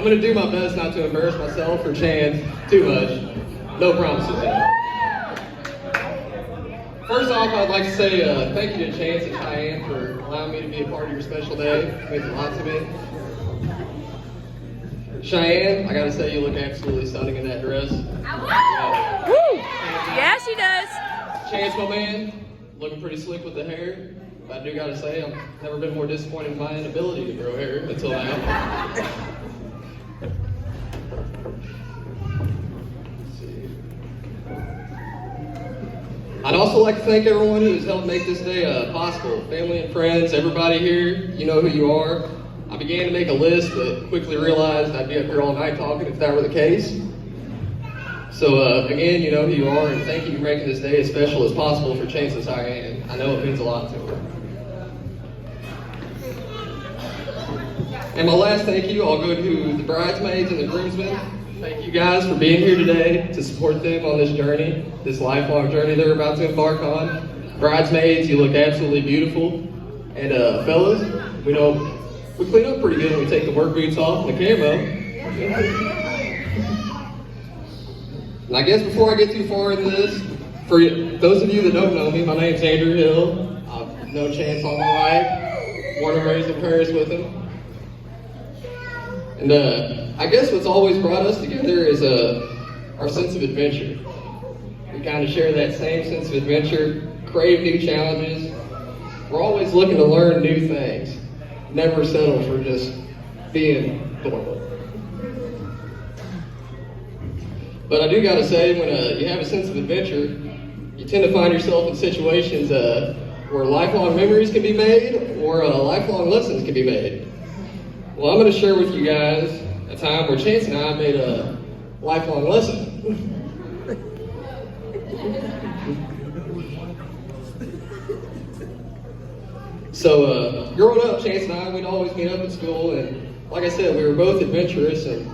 I'm going to do my best not to embarrass myself or Chance too much. No promises, though. First off, I'd like to say thank you to Chance and Cheyenne for allowing me to be a part of your special day. It means a lot to me. Cheyenne, I gotta say you look absolutely stunning in that dress. Woo! Yeah, she does. Chance, my man, looking pretty slick with the hair. But I do gotta say, I've never been more disappointed in my inability to grow hair until now. I'd also like to thank everyone who has helped make this day possible. Family and friends, everybody here, you know who you are. I began to make a list, but quickly realized I'd be up here all night talking if that were the case. So again, you know who you are, and thank you for making this day as special as possible for Chance and Cheyenne. I know it means a lot to her. And my last thank you, I'll go to the bridesmaids and the groomsmen. Thank you guys for being here today to support them on this journey, this lifelong journey they're about to embark on. Bridesmaids, you look absolutely beautiful. And fellas, we know we clean up pretty good when we take the work boots off and the camo. And I guess before I get too far into this, for those of you that don't know me, my name's Andrew Hill. I've known Chance all my life, born and raised in Paris with him. And I guess what's always brought us together is our sense of adventure. We kind of share that same sense of adventure, crave new challenges. We're always looking to learn new things, never settle for just being normal. But I do gotta say, when you have a sense of adventure, you tend to find yourself in situations where lifelong memories can be made or lifelong lessons can be made. Well, I'm going to share with you guys a time where Chance and I made a lifelong lesson. So, growing up, Chance and I, we'd always meet up at school, and like I said, we were both adventurous, and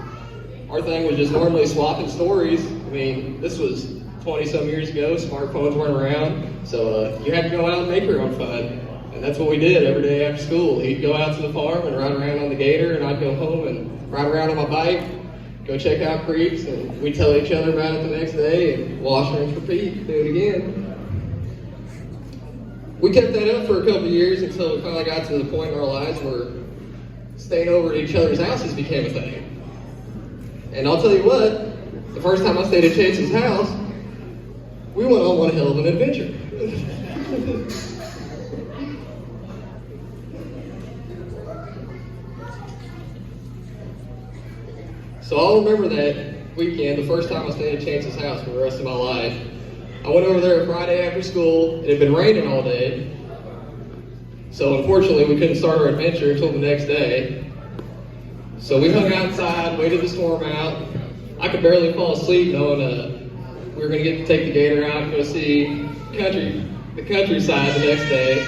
our thing was just normally swapping stories. I mean, this was 20-some years ago, smartphones weren't around, so you had to go out and make your own fun. And that's what we did every day after school. He'd go out to the farm and ride around on the gator, and I'd go home and ride around on my bike, go check out creeks, and we'd tell each other about it the next day, and wash, rinse, repeat, do it again. We kept that up for a couple of years until we finally got to the point in our lives where staying over at each other's houses became a thing. And I'll tell you what, the first time I stayed at Chance's house, we went on one hell of an adventure. So I'll remember that weekend, the first time I stayed at Chance's house for the rest of my life. I went over there Friday after school. It had been raining all day. So unfortunately, we couldn't start our adventure until the next day. So we hung outside, waited the storm out. I could barely fall asleep knowing we were going to get to take the gator out and go see the countryside the next day.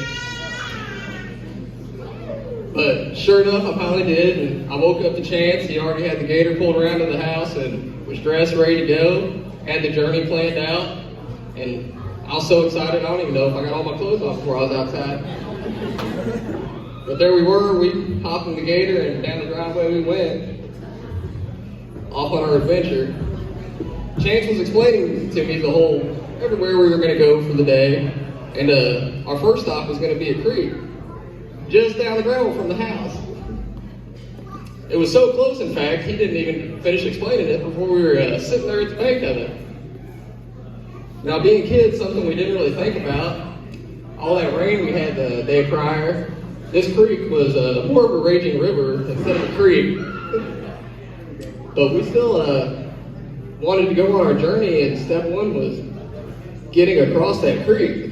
But sure enough, I finally did, and I woke up to Chance. He already had the gator pulled around to the house and was dressed, ready to go, had the journey planned out, and I was so excited, I don't even know if I got all my clothes off before I was outside. But there we were, we hopped in the gator, and down the driveway we went, off on our adventure. Chance was explaining to me everywhere we were going to go for the day, and our first stop was going to be a creek, just down the gravel from the house. It was so close, in fact, he didn't even finish explaining it before we were sitting there at the bank of it. Now, being kids, something we didn't really think about, all that rain we had the day prior, this creek was more of a raging river instead of a creek. But we still wanted to go on our journey, and step one was getting across that creek.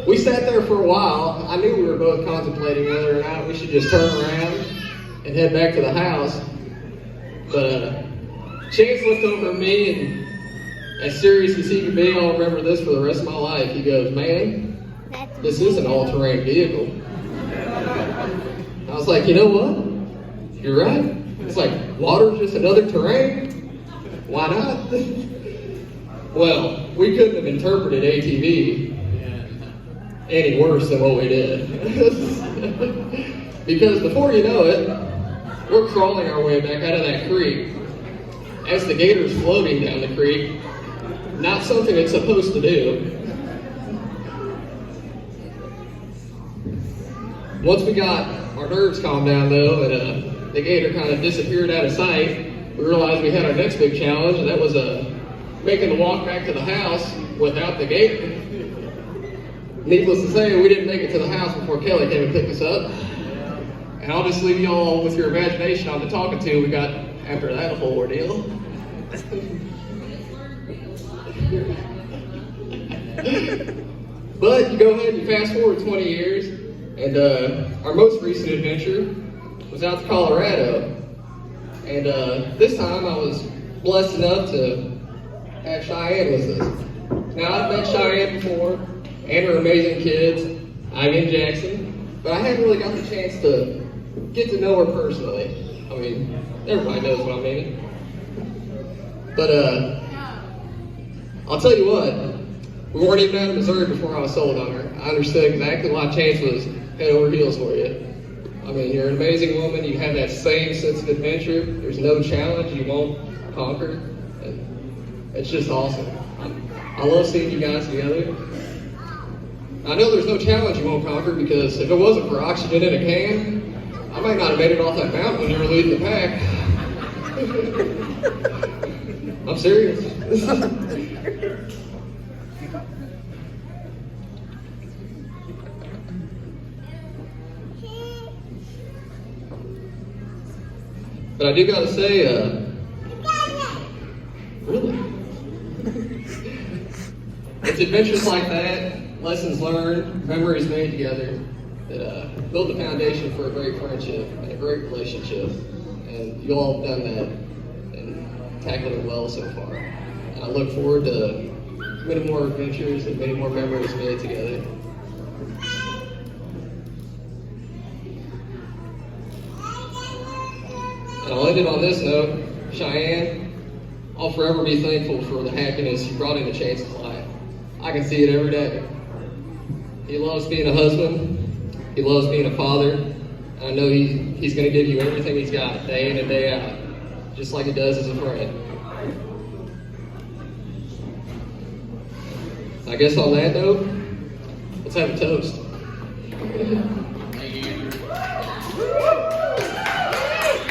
We sat there for a while. I knew we were both contemplating whether or not we should just turn around and head back to the house. But Chance looked over at me, and as serious as he could be, I'll remember this for the rest of my life. He goes, "Man, this is an all-terrain vehicle." I was like, you know what? You're right. It's like, water's just another terrain. Why not? Well, we couldn't have interpreted ATV any worse than what we did. Because before you know it, we're crawling our way back out of that creek as the gator's floating down the creek. Not something it's supposed to do. Once we got our nerves calmed down though, and the gator kind of disappeared out of sight, we realized we had our next big challenge, and that was making the walk back to the house without the gator. Needless to say, we didn't make it to the house before Kelly came and picked us up. And I'll just leave you all with your imagination on the talking to we got after that whole ordeal. But you go ahead and fast forward 20 years, and our most recent adventure was out to Colorado. And this time I was blessed enough to have Cheyenne with us. Now I've met Cheyenne before, and her amazing kids, Ivy and Jackson, but I hadn't really got the chance to get to know her personally. I mean, everybody knows what I mean. But I'll tell you what, we weren't even out of Missouri before I was sold on her. I understood exactly why Chance was head over heels for you. I mean, you're an amazing woman. You have that same sense of adventure. There's no challenge you won't conquer. And it's just awesome. I love seeing you guys together. I know there's no challenge you won't conquer because if it wasn't for oxygen in a can, I might not have made it off that mountain when you were leading the pack. I'm serious. But I do gotta say, really? It's adventures like that, lessons learned, memories made together, that build the foundation for a great friendship and a great relationship. And you all have done that and tackled it well so far. And I look forward to many more adventures and many more memories made together. And I'll end it on this note. Cheyenne, I'll forever be thankful for the happiness you brought into Chance's life. I can see it every day. He loves being a husband. He loves being a father. And I know he's going to give you everything he's got, day in and day out, just like he does as a friend. I guess on that note, let's have a toast.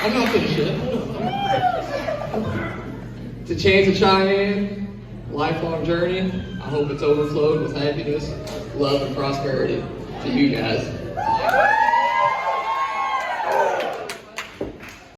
I'm not finished yet. To Chance and Cheyenne, lifelong journey. I hope it's overflowed with happiness, love, and prosperity to you guys.